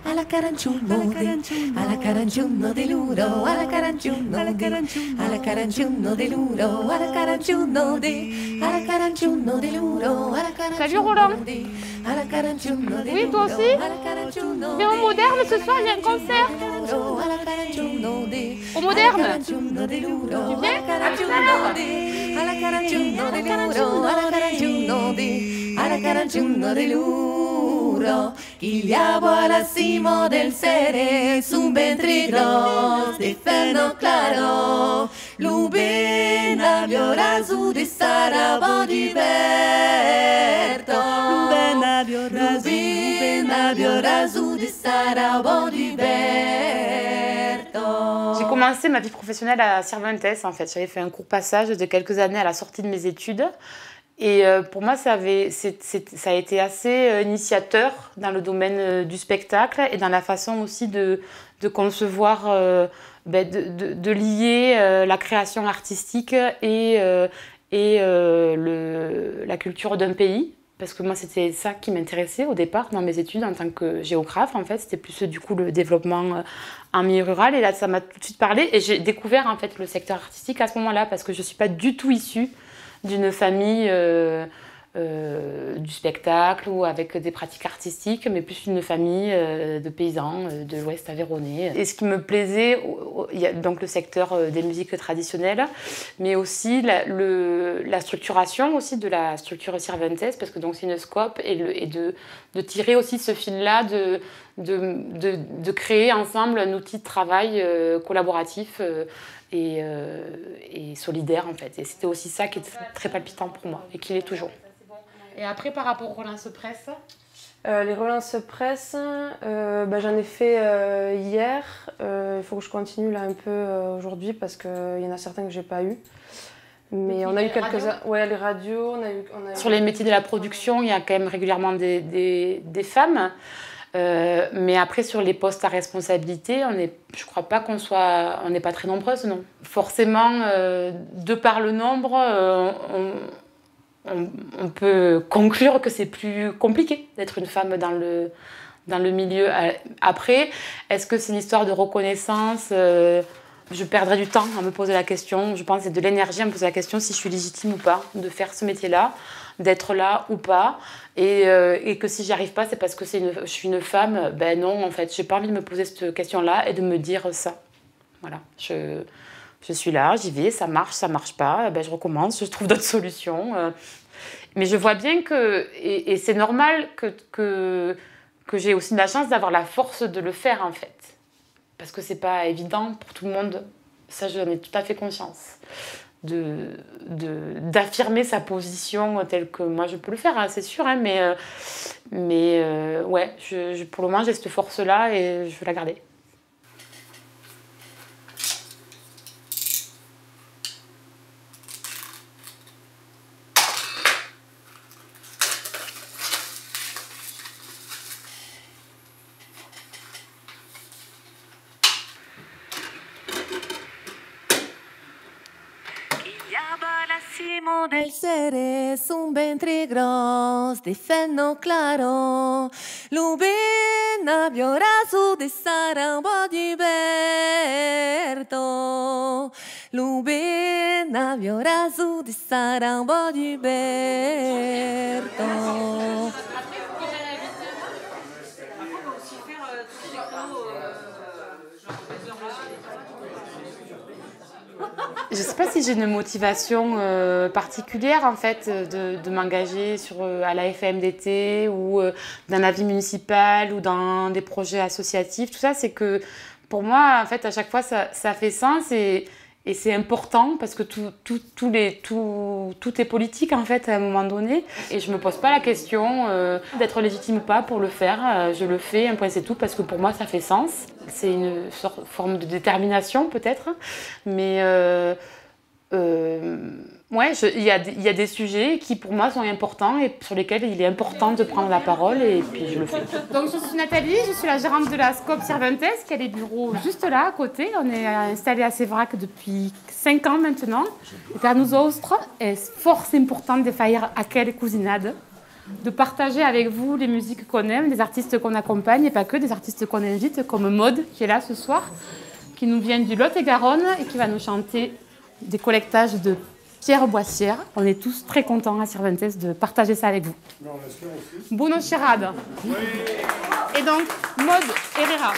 alla carangiuno de luro, alla carangiuno de luro, alla carangiuno de luro, Salut Roland. Oui, toi aussi? Mais au Moderne ce soir, il y a un concert. Au Moderne? Tu viens? À tout à l'heure. Il y a la cima del sere, su ventre gros, de ferno claro, Lubena viora su di sarabo diverto, Lubena viora su di sarabo diverto. J'ai commencé ma vie professionnelle à Cervantes en fait. J'avais fait un court passage de quelques années à la sortie de mes études. Et pour moi, ça a été assez initiateur dans le domaine du spectacle et dans la façon aussi de concevoir, de lier la création artistique et la culture d'un pays. Parce que moi, c'était ça qui m'intéressait au départ dans mes études en tant que géographe. En fait, c'était plus du coup le développement en milieu rural. Et là, ça m'a tout de suite parlé. Et j'ai découvert en fait le secteur artistique à ce moment-là parce que je ne suis pas du tout issue d'une famille du spectacle ou avec des pratiques artistiques, mais plus une famille de paysans de l'Ouest aveyronnais. Et ce qui me plaisait, il y a donc le secteur des musiques traditionnelles, mais aussi la structuration aussi de la structure Cervantes, parce que donc c'est une scope, et de tirer aussi ce fil-là, de créer ensemble un outil de travail collaboratif et solidaire en fait. Et c'était aussi ça qui est très palpitant pour moi et qui l'est toujours. Et après, par rapport aux relances presse, les relances presse, j'en ai fait hier. Il faut que je continue là un peu aujourd'hui parce qu'il y en a certains que j'ai pas eu. Mais on a eu quelques... Ouais, les radios, on a eu... Sur les métiers de la production, il y a quand même régulièrement des femmes. Mais après, sur les postes à responsabilité, je crois pas on n'est pas très nombreuses, non. Forcément, de par le nombre, on peut conclure que c'est plus compliqué d'être une femme dans le milieu. Après, est-ce que c'est une histoire de reconnaissance? Je perdrais du temps à me poser la question. Je pense que c'est de l'énergie à me poser la question si je suis légitime ou pas de faire ce métier-là, d'être là ou pas. Et que si j'y arrive pas, c'est parce que je suis une femme. Ben non, en fait, j'ai pas envie de me poser cette question-là et de me dire ça. Voilà, je suis là, j'y vais, ça marche pas, ben je recommence, je trouve d'autres solutions. Mais je vois bien que, et c'est normal que j'ai aussi de la chance d'avoir la force de le faire en fait. Parce que c'est pas évident pour tout le monde, ça j'en ai tout à fait conscience. D'affirmer sa position telle que moi je peux le faire, hein, c'est sûr, hein, mais ouais, pour le moment j'ai cette force-là et je veux la garder. Del sere su ventre gros, de ferno claro, Lubena viora su di sarabo diverto, Lubena viora su di sarabo diverto. Je ne sais pas si j'ai une motivation particulière en fait de m'engager à la FMDT ou dans la vie municipale ou dans des projets associatifs. Tout ça, c'est que pour moi, en fait, à chaque fois, ça fait sens et c'est important parce que tout est politique en fait à un moment donné. Et je me pose pas la question d'être légitime ou pas pour le faire. Je le fais, un point c'est tout, parce que pour moi, ça fait sens. C'est une forme de détermination peut-être, mais ouais, il y a des sujets qui pour moi sont importants et sur lesquels il est important de prendre la parole et puis je le fais. Donc je suis Nathalie, je suis la gérante de la Scope Cervantes qui a des bureaux juste là à côté. On est installé à Sévrac depuis 5 ans maintenant. Et pour nous autres, c'est fort important de faire aquelle cousinade de partager avec vous les musiques qu'on aime, des artistes qu'on accompagne et pas que, des artistes qu'on invite, comme Maud qui est là ce soir, qui nous vient du Lot-et-Garonne et qui va nous chanter des collectages de Pierre Boissière. On est tous très contents à Cervantes de partager ça avec vous. Buono Cerrado. Oui. Et donc, Maud Herrera.